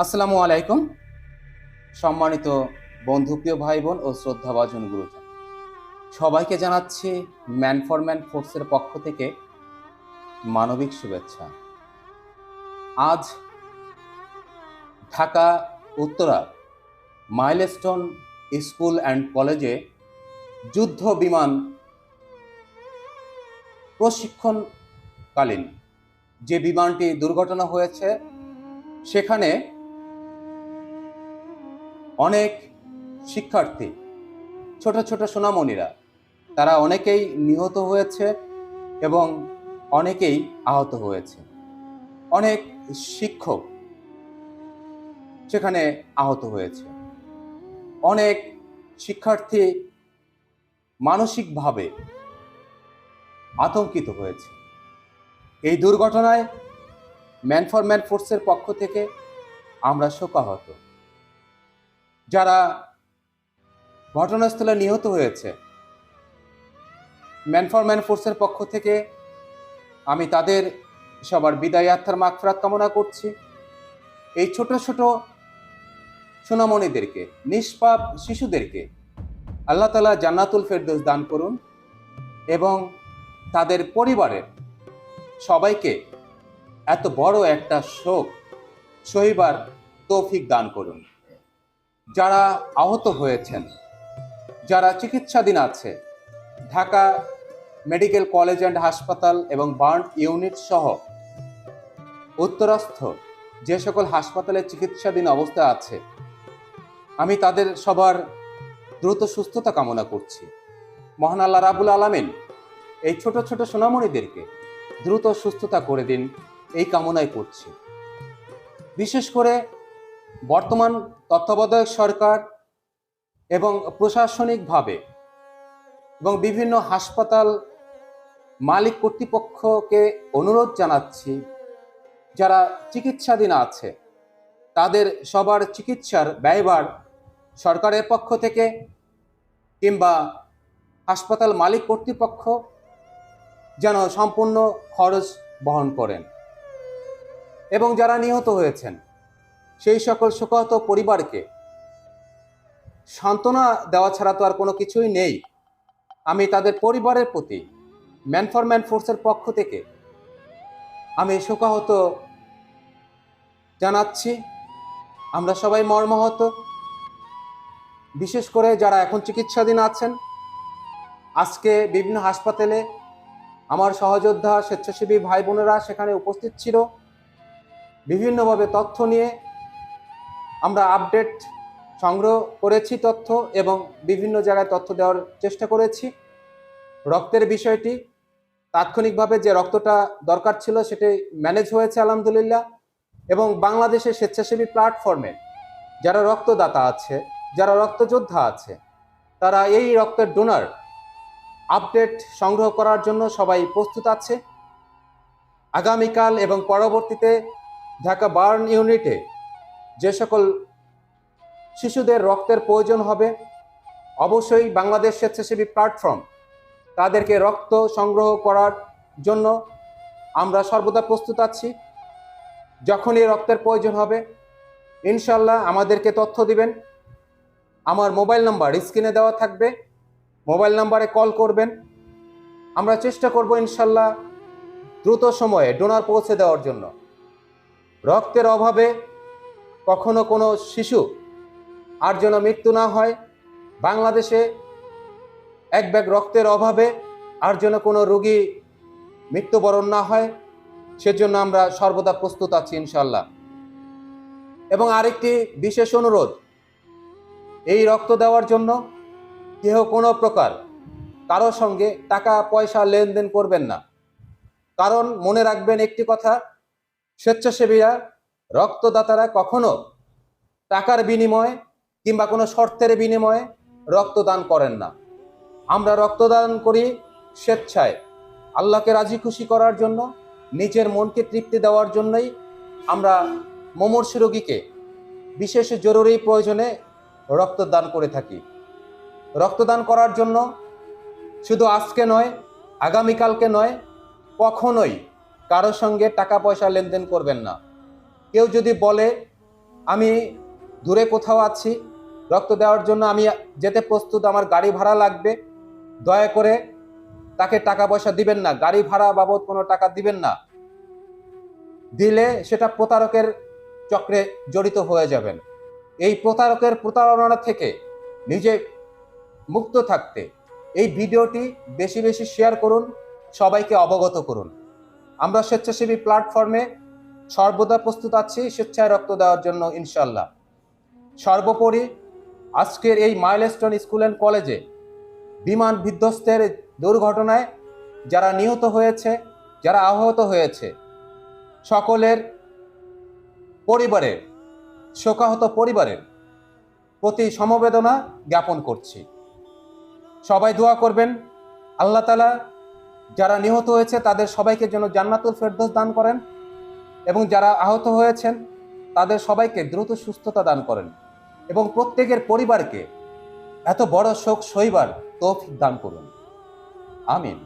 আসসালামু আলাইকুম। সম্মানিত বন্ধু, প্রিয় ভাই বোন ও শ্রদ্ধাভাজন গুরুজন, সবাইকে জানাচ্ছি ম্যান ফর ম্যান ফোর্সের পক্ষ থেকে মানবিক শুভেচ্ছা। আজ Dhaka Uttara milestone school and কলেজে যুদ্ধ বিমান প্রশিক্ষণকালীন যে বিমানটি দুর্ঘটনা হয়েছে, সেখানে অনেক শিক্ষার্থী, ছোট ছোট সোনামণিরা, তারা অনেকেই নিহত হয়েছে এবং অনেকেই আহত হয়েছে। অনেক শিক্ষক সেখানে আহত হয়েছে। অনেক শিক্ষার্থী মানসিকভাবে আতঙ্কিত হয়েছে। এই দুর্ঘটনায় ম্যান ফর ম্যান ফোর্সের পক্ষ থেকে আমরা শোকাহত। যারা ঘটনাস্থলে নিহত হয়েছে, ম্যান ফর ম্যান ফোর্সের পক্ষ থেকে আমি তাদের সবার বিদায় আত্মার মাগফিরাত কামনা করছি। এই ছোট ছোট সোনামণিদেরকে, নিষ্পাপ শিশুদেরকে আল্লাহ তাআলা জান্নাতুল ফেরদৌস দান করুন এবং তাদের পরিবারের সবাইকে এত বড় একটা শোক সহিবার তৌফিক দান করুন। যারা আহত হয়েছেন, যারা চিকিৎসাধীন আছে, ঢাকা মেডিকেল কলেজ অ্যান্ড হাসপাতাল এবং বার্ন ইউনিট সহ উত্তরস্থ যে সকল হাসপাতালে চিকিৎসাধীন অবস্থা আছে, আমি তাদের সবার দ্রুত সুস্থতা কামনা করছি। মহান আল্লাহ রাব্বুল আলামিন এই ছোট ছোট সোনামণিদেরকে দ্রুত সুস্থতা করে দিন, এই কামনাই করছি। বিশেষ করে বর্তমান তত্ত্বাবধায়ক সরকার এবং প্রশাসনিকভাবে এবং বিভিন্ন হাসপাতাল মালিক কর্তৃপক্ষকে অনুরোধ জানাচ্ছি, যারা চিকিৎসাধীন আছে তাদের সবার চিকিৎসার ব্যয়ভার সরকারের পক্ষ থেকে কিংবা হাসপাতাল মালিক কর্তৃপক্ষ যেন সম্পূর্ণ খরচ বহন করেন এবং যারা নিহত হয়েছেন সেই সকল শোকাহত পরিবারকে সান্ত্বনা দেওয়া ছাড়া তো আর কোনো কিছুই নেই। আমি তাদের পরিবারের প্রতি ম্যান ফর ম্যান ফোর্সের পক্ষ থেকে আমি শোকাহত জানাচ্ছি। আমরা সবাই মর্মাহত, বিশেষ করে যারা এখন চিকিৎসাধীন আছেন। আজকে বিভিন্ন হাসপাতালে আমার সহযোদ্ধা স্বেচ্ছাসেবী ভাই বোনেরা সেখানে উপস্থিত ছিল। বিভিন্নভাবে তথ্য নিয়ে আমরা আপডেট সংগ্রহ করেছি তথ্য এবং বিভিন্ন জায়গায় তথ্য দেওয়ার চেষ্টা করেছি। রক্তের বিষয়টি তাৎক্ষণিকভাবে যে রক্তটা দরকার ছিল সেটি ম্যানেজ হয়েছে আলহামদুলিল্লাহ, এবং বাংলাদেশের স্বেচ্ছাসেবী প্ল্যাটফর্মে যারা রক্তদাতা আছে, যারা রক্তযোদ্ধা আছে, তারা এই রক্তের ডোনার আপডেট সংগ্রহ করার জন্য সবাই প্রস্তুত আছে। আগামীকাল এবং পরবর্তীতে ঢাকা বার্ন ইউনিটে যে সকল শিশুদের রক্তের প্রয়োজন হবে, অবশ্যই বাংলাদেশ স্বেচ্ছাসেবী প্ল্যাটফর্ম তাদেরকে রক্ত সংগ্রহ করার জন্য আমরা সর্বদা প্রস্তুত আছি। যখনই রক্তের প্রয়োজন হবে ইনশাল্লাহ আমাদেরকে তথ্য দিবেন। আমার মোবাইল নাম্বার স্ক্রিনে দেওয়া থাকবে, মোবাইল নাম্বারে কল করবেন। আমরা চেষ্টা করব ইনশাল্লাহ দ্রুত সময়ে ডোনার পৌঁছে দেওয়ার জন্য। রক্তের অভাবে কখনো কোনো শিশু আর যেন মৃত্যু না হয়, বাংলাদেশে এক ব্যাগ রক্তের অভাবে আর যেন কোনো রোগী মৃত্যুবরণ না হয়, সেজন্য আমরা সর্বদা প্রস্তুত আছি ইনশাল্লাহ। এবং আরেকটি বিশেষ অনুরোধ, এই রক্ত দেওয়ার জন্য কেউ কোনো প্রকার কারো সঙ্গে টাকা পয়সা লেনদেন করবেন না। কারণ মনে রাখবেন একটি কথা, স্বেচ্ছাসেবীরা, রক্তদাতারা কখনো টাকার বিনিময়ে কিংবা কোনো শর্তের বিনিময়ে রক্তদান করেন না। আমরা রক্তদান করি স্বেচ্ছায়, আল্লাহকে রাজি খুশি করার জন্য, নিজের মনকে তৃপ্তি দেওয়ার জন্যই আমরা মুমূর্ষু রোগীকে বিশেষ জরুরি প্রয়োজনে রক্তদান করে থাকি। রক্তদান করার জন্য শুধু আজকে নয়, আগামীকালকে নয়, কখনোই কারো সঙ্গে টাকা পয়সা লেনদেন করবেন না। কেউ যদি বলে আমি দূরে কোথাও আছি, রক্ত দেওয়ার জন্য আমি যেতে প্রস্তুত, আমার গাড়ি ভাড়া লাগবে, দয়া করে তাকে টাকা পয়সা দিবেন না, গাড়ি ভাড়া বাবদ কোনো টাকা দিবেন না। দিলে সেটা প্রতারকের চক্রে জড়িত হয়ে যাবেন। এই প্রতারকের প্রতারণা থেকে নিজে মুক্ত থাকতে এই ভিডিওটি বেশি বেশি শেয়ার করুন, সবাইকে অবগত করুন। আমরা স্বেচ্ছাসেবী প্ল্যাটফর্মে সর্বদা প্রস্তুত আছি স্বেচ্ছায় রক্ত দেওয়ার জন্য ইনশাল্লাহ। সর্বোপরি আজকের এই মাইলস্টোন স্কুল অ্যান্ড কলেজে বিমান বিধ্বস্তের দুর্ঘটনায় যারা নিহত হয়েছে, যারা আহত হয়েছে, সকলের পরিবারের, শোকাহত পরিবারের প্রতি সমবেদনা জ্ঞাপন করছি। সবাই দোয়া করবেন আল্লাহ তাআলা যারা নিহত হয়েছে তাদের সবাইকে যেন জান্নাতুল ফেরদৌস দান করেন, এবং যারা আহত হয়েছেন তাদের সবাইকে দ্রুত সুস্থতা দান করেন, এবং প্রত্যেকের পরিবারকে এত বড় শোক সইবার তৌফিক দান করুন। আমিন।